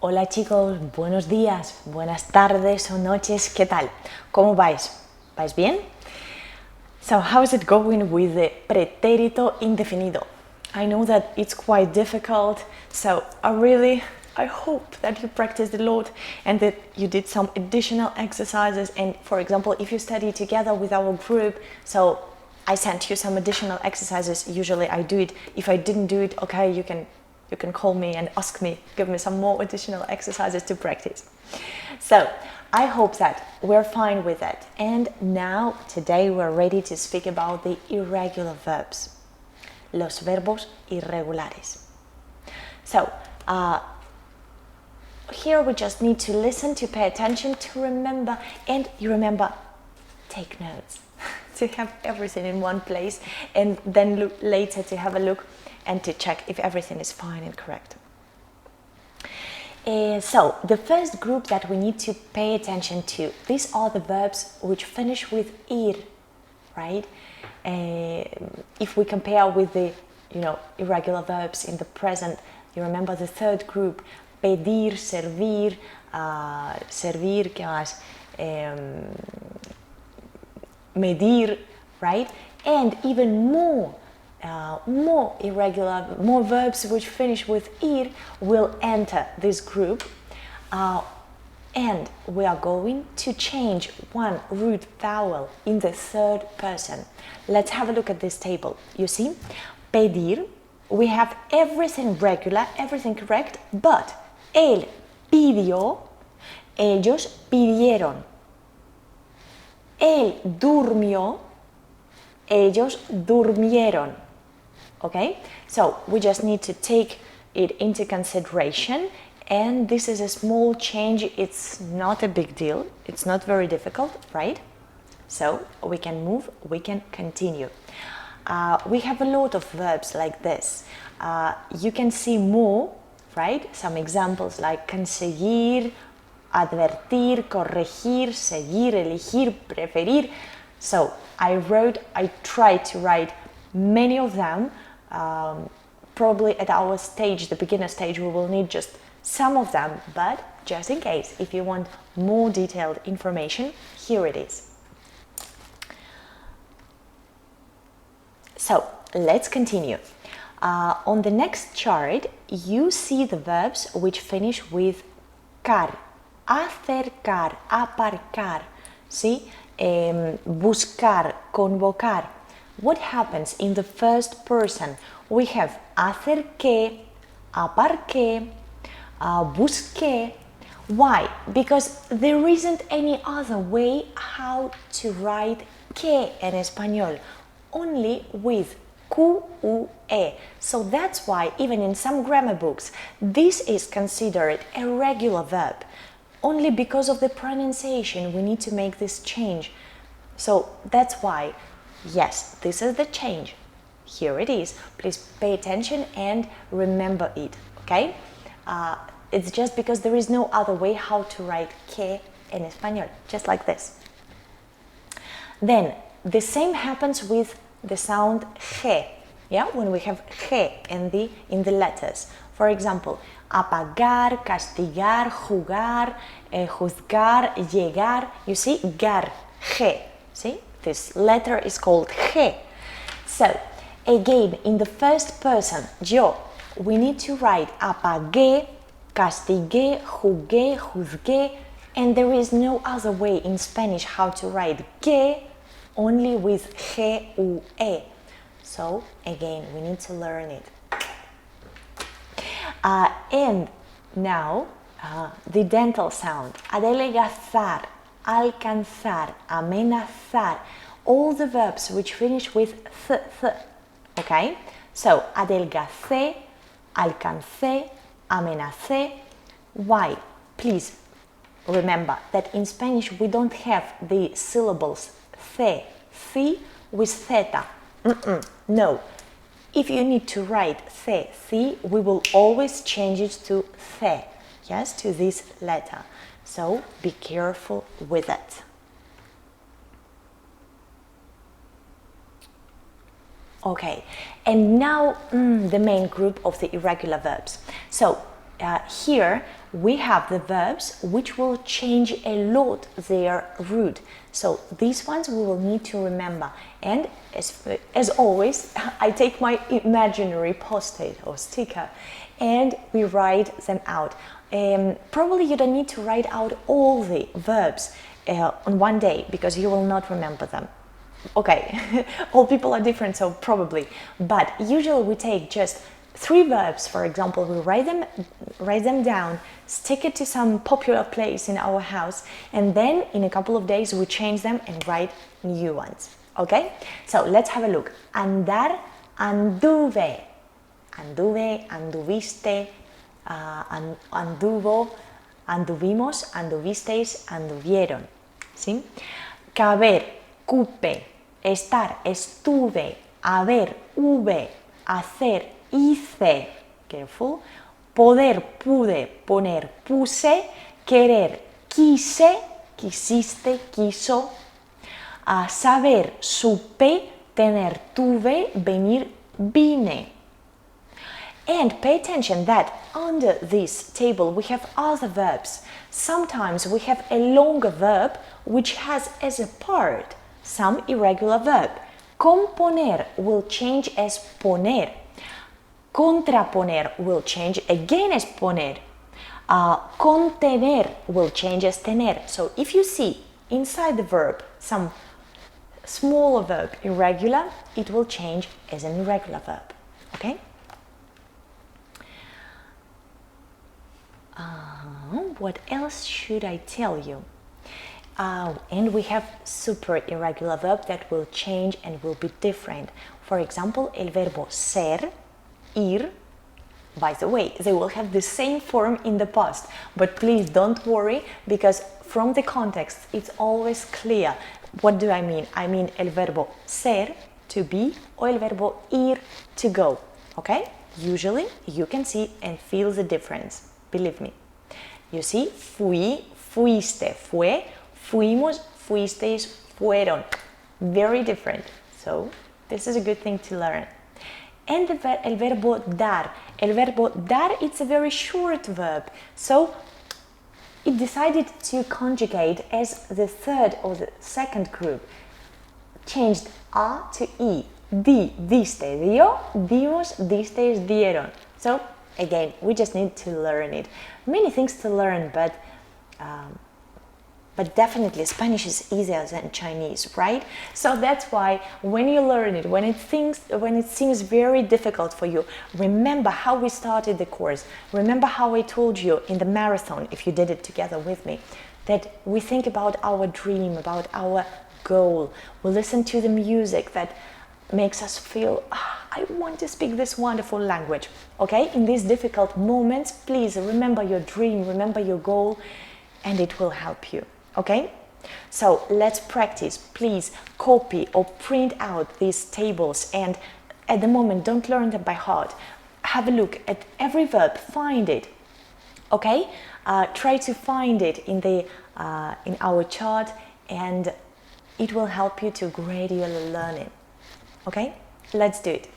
Hola chicos, buenos días, buenas tardes o noches, ¿qué tal? ¿Cómo vais? ¿Vais bien? So, how is it going with the pretérito indefinido? I know that it's quite difficult, so I hope that you practiced a lot and that you did some additional exercises. And for example, if you study together with our group, so I sent you some additional exercises. Usually I do it. If I didn't do it, okay, you can call me and ask me, give me some more additional exercises to practice. So I hope that we're fine with it. And now, today, we're ready to speak about the irregular verbs, los verbos irregulares. So here we just need to listen, to pay attention, to remember, and you remember, take notes, to have everything in one place, and then look later to have a look and to check if everything is fine and correct. So the first group that we need to pay attention to, these are the verbs which finish with ir, right? If we compare with the irregular verbs in the present, you remember the third group, pedir, servir, servir, ¿qué más? Medir, right? And even more irregular, more verbs which finish with ir will enter this group, and we are going to change one root vowel in the third person. Let's have a look at this table. You see, pedir, we have everything regular, everything correct, but él pidió, ellos pidieron. Él durmió, ellos durmieron. Okay, so we just need to take it into consideration, and this is a small change. It's not a big deal, it's not very difficult, right? So we can move, we can continue. We have a lot of verbs like this. You can see more, right? Some examples like conseguir, advertir, corregir, seguir, elegir, preferir. So I tried to write many of them. Probably at our stage, the beginner stage, we will need just some of them, but just in case, if you want more detailed information, here it is. So let's continue. On the next chart, you see the verbs which finish with car. Acercar, aparcar, ¿sí? Buscar, convocar. What happens in the first person? We have acerqué, aparqué, busqué. Why? Because there isn't any other way how to write que en español, only with QUE. So that's why even in some grammar books, this is considered a regular verb. Only because of the pronunciation, we need to make this change. So that's why, yes, this is the change. Here it is. Please pay attention and remember it, okay? It's just because there is no other way how to write que en español, just like this. Then, the same happens with the sound ge, yeah? When we have ge in the letters. For example, apagar, castigar, jugar, juzgar, llegar. You see, gar, ge. See, this letter is called ge. So, again, in the first person, yo, we need to write apagué, castigué, jugué, juzgué, and there is no other way in Spanish how to write que, only with GUE. So, again, we need to learn it. And now, the dental sound, adelgazar, alcanzar, amenazar, all the verbs which finish with th, okay? So, adelgacé, alcancé, amenacé. Why? Please remember that in Spanish we don't have the syllables th, thi with theta. No. If you need to write the, thi, we will always change it to the, yes, to this letter. So be careful with it. Okay, and now the main group of the irregular verbs. So here we have the verbs which will change a lot their root. So these ones we will need to remember. And as always, I take my imaginary post-it or sticker and we write them out. Probably you don't need to write out all the verbs on one day because you will not remember them. Okay, all people are different, so probably. But usually we take just 3 verbs, for example, we write them down, stick it to some popular place in our house, and then in a couple of days we change them and write new ones. Okay? So let's have a look. Andar, anduve. Anduve, anduviste, anduvo, anduvimos, anduvisteis, anduvieron. ¿Sí? Caber, cupe, estar, estuve, haber, hube, hacer, hice, careful, poder, pude, poner, puse, querer, quise, quisiste, quiso, saber, supe, tener, tuve, venir, vine. And pay attention that under this table we have other verbs. Sometimes we have a longer verb which has as a part some irregular verb. Componer will change as poner. Contraponer will change again as poner. Contener will change as tener. So if you see inside the verb some smaller verb irregular, it will change as an irregular verb. Okay? What else should I tell you? And we have super irregular verb that will change and will be different. For example, el verbo ser, ir. By the way, they will have the same form in the past, but please don't worry because from the context it's always clear. What do I mean? I mean el verbo ser, to be, or el verbo ir, to go. Okay? Usually you can see and feel the difference. Believe me. You see, fui, fuiste, fue, fuimos, fuisteis, fueron. Very different. So this is a good thing to learn. And el verbo dar. El verbo dar, it's a very short verb. So it decided to conjugate as the third or the second group. Changed a to e. Di, diste, dio, dimos, disteis, dieron. So again, we just need to learn it. Many things to learn, but definitely Spanish is easier than Chinese, right? So that's why when you learn it, when it seems very difficult for you, remember how we started the course. Remember how I told you in the marathon, if you did it together with me, that we think about our dream, about our goal. We listen to the music that makes us feel, I want to speak this wonderful language. Okay? In these difficult moments, please remember your dream, remember your goal, and it will help you. Okay? So let's practice. Please copy or print out these tables, and at the moment don't learn them by heart. Have a look at every verb, find it. Okay? Try to find it in our chart, and it will help you to gradually learn it. Okay? Let's do it.